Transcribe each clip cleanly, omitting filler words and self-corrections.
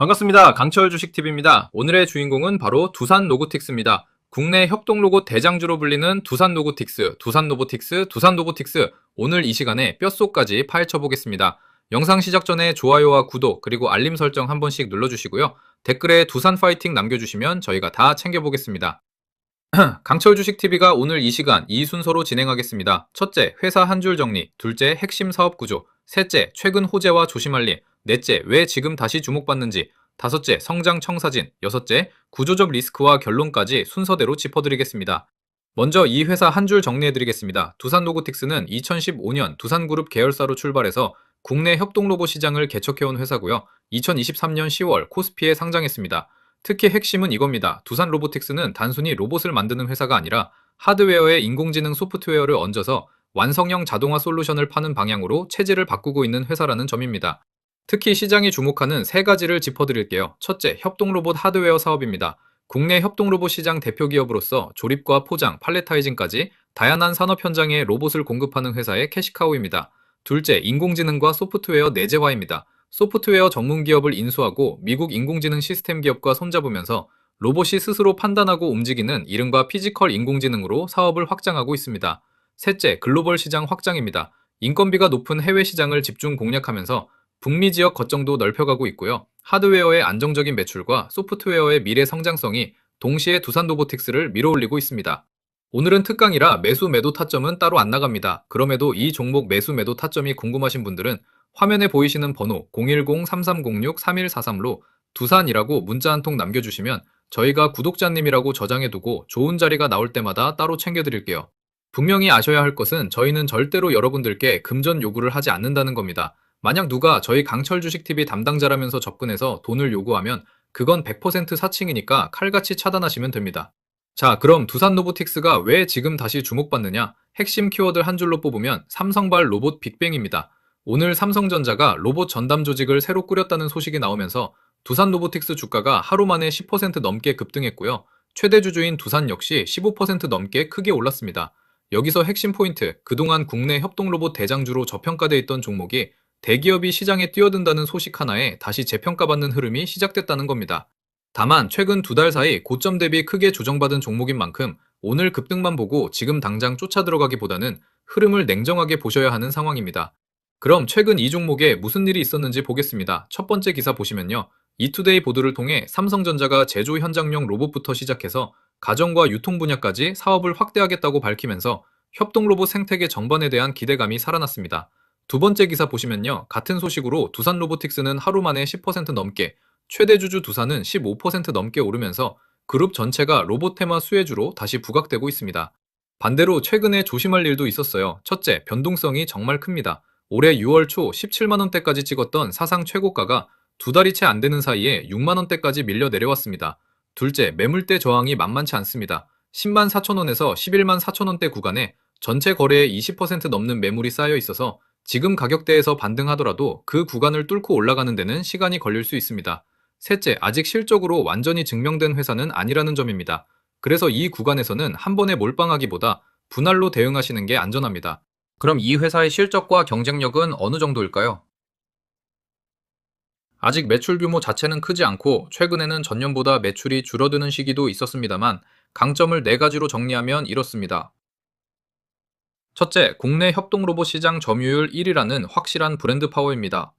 반갑습니다. 강철 주식TV입니다. 오늘의 주인공은 바로 두산 로보틱스입니다. 국내 협동 로봇 대장주로 불리는 두산 로보틱스, 두산 로보틱스, 두산 로보틱스. 오늘 이 시간에 뼛속까지 파헤쳐 보겠습니다. 영상 시작 전에 좋아요와 구독, 그리고 알림 설정 한 번씩 눌러주시고요. 댓글에 두산 파이팅 남겨주시면 저희가 다 챙겨보겠습니다. 강철 주식TV가 오늘 이 시간 이 순서로 진행하겠습니다. 첫째, 회사 한 줄 정리. 둘째, 핵심 사업 구조. 셋째, 최근 호재와 조심할 일. 넷째, 왜 지금 다시 주목받는지. 다섯째, 성장 청사진. 여섯째, 구조적 리스크와 결론까지 순서대로 짚어드리겠습니다. 먼저 이 회사 한 줄 정리해드리겠습니다. 두산 로보틱스는 2015년 두산그룹 계열사로 출발해서 국내 협동 로봇 시장을 개척해온 회사고요. 2023년 10월 코스피에 상장했습니다. 특히 핵심은 이겁니다. 두산 로보틱스는 단순히 로봇을 만드는 회사가 아니라 하드웨어에 인공지능 소프트웨어를 얹어서 완성형 자동화 솔루션을 파는 방향으로 체질을 바꾸고 있는 회사라는 점입니다. 특히 시장이 주목하는 세 가지를 짚어드릴게요. 첫째, 협동 로봇 하드웨어 사업입니다. 국내 협동 로봇 시장 대표 기업으로서 조립과 포장, 팔레타이징까지 다양한 산업 현장에 로봇을 공급하는 회사의 캐시카우입니다. 둘째, 인공지능과 소프트웨어 내재화입니다. 소프트웨어 전문 기업을 인수하고 미국 인공지능 시스템 기업과 손잡으면서 로봇이 스스로 판단하고 움직이는 이른바 피지컬 인공지능으로 사업을 확장하고 있습니다. 셋째, 글로벌 시장 확장입니다. 인건비가 높은 해외 시장을 집중 공략하면서 북미 지역 거점도 넓혀가고 있고요. 하드웨어의 안정적인 매출과 소프트웨어의 미래 성장성이 동시에 두산 로보틱스를 밀어올리고 있습니다. 오늘은 특강이라 매수 매도 타점은 따로 안 나갑니다. 그럼에도 이 종목 매수 매도 타점이 궁금하신 분들은 화면에 보이시는 번호 010-3306-3143로 두산이라고 문자 한 통 남겨주시면 저희가 구독자님이라고 저장해두고 좋은 자리가 나올 때마다 따로 챙겨드릴게요. 분명히 아셔야 할 것은 저희는 절대로 여러분들께 금전 요구를 하지 않는다는 겁니다. 만약 누가 저희 강철 주식TV 담당자라면서 접근해서 돈을 요구하면 그건 100% 사칭이니까 칼같이 차단하시면 됩니다. 자, 그럼 두산 로보틱스가 왜 지금 다시 주목받느냐? 핵심 키워드 한 줄로 뽑으면 삼성발 로봇 빅뱅입니다. 오늘 삼성전자가 로봇 전담 조직을 새로 꾸렸다는 소식이 나오면서 두산 로보틱스 주가가 하루 만에 10% 넘게 급등했고요. 최대 주주인 두산 역시 15% 넘게 크게 올랐습니다. 여기서 핵심 포인트, 그동안 국내 협동 로봇 대장주로 저평가돼 있던 종목이 대기업이 시장에 뛰어든다는 소식 하나에 다시 재평가받는 흐름이 시작됐다는 겁니다. 다만 최근 두 달 사이 고점 대비 크게 조정받은 종목인 만큼 오늘 급등만 보고 지금 당장 쫓아 들어가기보다는 흐름을 냉정하게 보셔야 하는 상황입니다. 그럼 최근 이 종목에 무슨 일이 있었는지 보겠습니다. 첫 번째 기사 보시면요. 이투데이 보도를 통해 삼성전자가 제조 현장용 로봇부터 시작해서 가정과 유통 분야까지 사업을 확대하겠다고 밝히면서 협동 로봇 생태계 전반에 대한 기대감이 살아났습니다. 두 번째 기사 보시면요. 같은 소식으로 두산 로보틱스는 하루 만에 10% 넘게, 최대 주주 두산은 15% 넘게 오르면서 그룹 전체가 로봇 테마 수혜주로 다시 부각되고 있습니다. 반대로 최근에 조심할 일도 있었어요. 첫째, 변동성이 정말 큽니다. 올해 6월 초 17만원대까지 찍었던 사상 최고가가 두 달이 채 안 되는 사이에 6만원대까지 밀려 내려왔습니다. 둘째, 매물대 저항이 만만치 않습니다. 10만 4천원에서 11만 4천원대 구간에 전체 거래의 20% 넘는 매물이 쌓여 있어서 지금 가격대에서 반등하더라도 그 구간을 뚫고 올라가는 데는 시간이 걸릴 수 있습니다. 셋째, 아직 실적으로 완전히 증명된 회사는 아니라는 점입니다. 그래서 이 구간에서는 한 번에 몰빵하기보다 분할로 대응하시는 게 안전합니다. 그럼 이 회사의 실적과 경쟁력은 어느 정도일까요? 아직 매출 규모 자체는 크지 않고 최근에는 전년보다 매출이 줄어드는 시기도 있었습니다만 강점을 네 가지로 정리하면 이렇습니다. 첫째, 국내 협동 로봇 시장 점유율 1위라는 확실한 브랜드 파워입니다.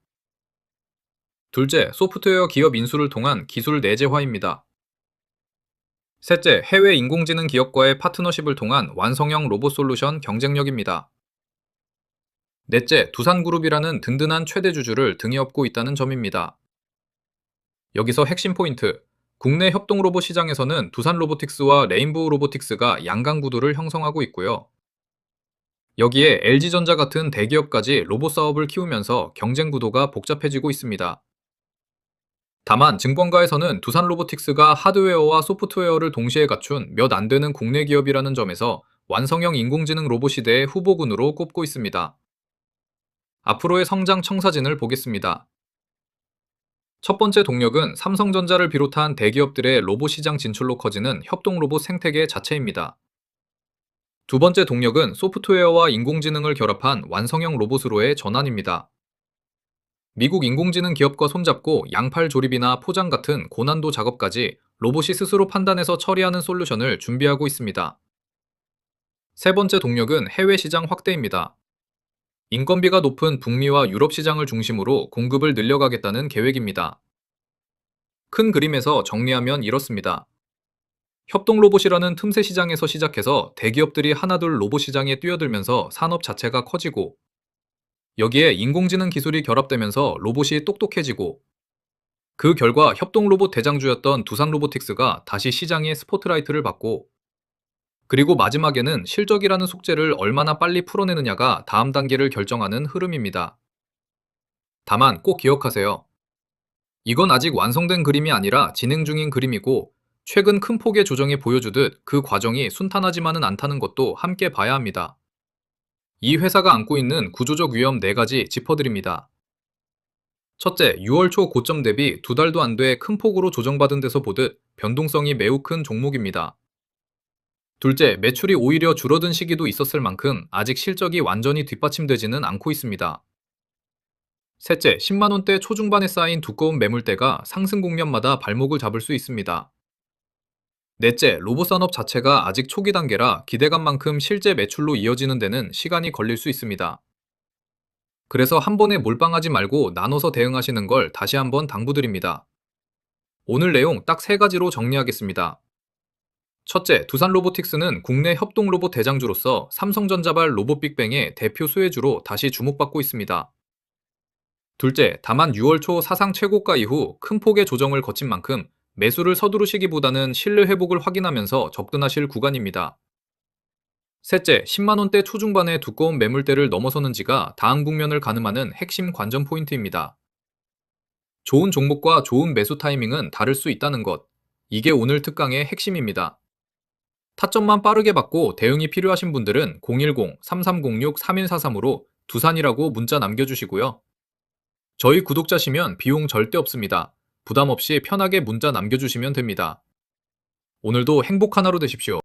둘째, 소프트웨어 기업 인수를 통한 기술 내재화입니다. 셋째, 해외 인공지능 기업과의 파트너십을 통한 완성형 로봇 솔루션 경쟁력입니다. 넷째, 두산그룹이라는 든든한 최대 주주를 등에 업고 있다는 점입니다. 여기서 핵심 포인트, 국내 협동 로봇 시장에서는 두산 로보틱스와 레인보우 로보틱스가 양강 구도를 형성하고 있고요. 여기에 LG전자 같은 대기업까지 로봇 사업을 키우면서 경쟁 구도가 복잡해지고 있습니다. 다만 증권가에서는 두산 로보틱스가 하드웨어와 소프트웨어를 동시에 갖춘 몇 안 되는 국내 기업이라는 점에서 완성형 인공지능 로봇 시대의 후보군으로 꼽고 있습니다. 앞으로의 성장 청사진을 보겠습니다. 첫 번째 동력은 삼성전자를 비롯한 대기업들의 로봇 시장 진출로 커지는 협동 로봇 생태계 자체입니다. 두 번째 동력은 소프트웨어와 인공지능을 결합한 완성형 로봇으로의 전환입니다. 미국 인공지능 기업과 손잡고 양팔 조립이나 포장 같은 고난도 작업까지 로봇이 스스로 판단해서 처리하는 솔루션을 준비하고 있습니다. 세 번째 동력은 해외 시장 확대입니다. 인건비가 높은 북미와 유럽 시장을 중심으로 공급을 늘려가겠다는 계획입니다. 큰 그림에서 정리하면 이렇습니다. 협동 로봇이라는 틈새 시장에서 시작해서 대기업들이 하나둘 로봇 시장에 뛰어들면서 산업 자체가 커지고, 여기에 인공지능 기술이 결합되면서 로봇이 똑똑해지고, 그 결과 협동 로봇 대장주였던 두산 로보틱스가 다시 시장의 스포트라이트를 받고, 그리고 마지막에는 실적이라는 숙제를 얼마나 빨리 풀어내느냐가 다음 단계를 결정하는 흐름입니다. 다만 꼭 기억하세요. 이건 아직 완성된 그림이 아니라 진행 중인 그림이고, 최근 큰 폭의 조정이 보여주듯 그 과정이 순탄하지만은 않다는 것도 함께 봐야 합니다. 이 회사가 안고 있는 구조적 위험 4가지 짚어드립니다. 첫째, 6월 초 고점 대비 2달도 안 돼 큰 폭으로 조정받은 데서 보듯 변동성이 매우 큰 종목입니다. 둘째, 매출이 오히려 줄어든 시기도 있었을 만큼 아직 실적이 완전히 뒷받침되지는 않고 있습니다. 셋째, 10만원대 초중반에 쌓인 두꺼운 매물대가 상승 국면마다 발목을 잡을 수 있습니다. 넷째, 로봇 산업 자체가 아직 초기 단계라 기대감만큼 실제 매출로 이어지는 데는 시간이 걸릴 수 있습니다. 그래서 한 번에 몰빵하지 말고 나눠서 대응하시는 걸 다시 한번 당부드립니다. 오늘 내용 딱 3가지로 정리하겠습니다. 첫째, 두산 로보틱스는 국내 협동 로봇 대장주로서 삼성전자발 로봇 빅뱅의 대표 수혜주로 다시 주목받고 있습니다. 둘째, 다만 6월 초 사상 최고가 이후 큰 폭의 조정을 거친 만큼 매수를 서두르시기보다는 신뢰 회복을 확인하면서 접근하실 구간입니다. 셋째, 10만원대 초중반의 두꺼운 매물대를 넘어서는지가 다음 국면을 가늠하는 핵심 관전 포인트입니다. 좋은 종목과 좋은 매수 타이밍은 다를 수 있다는 것. 이게 오늘 특강의 핵심입니다. 타점만 빠르게 받고 대응이 필요하신 분들은 010-3306-3143으로 두산이라고 문자 남겨주시고요. 저희 구독자시면 비용 절대 없습니다. 부담 없이 편하게 문자 남겨주시면 됩니다. 오늘도 행복 하나로 되십시오.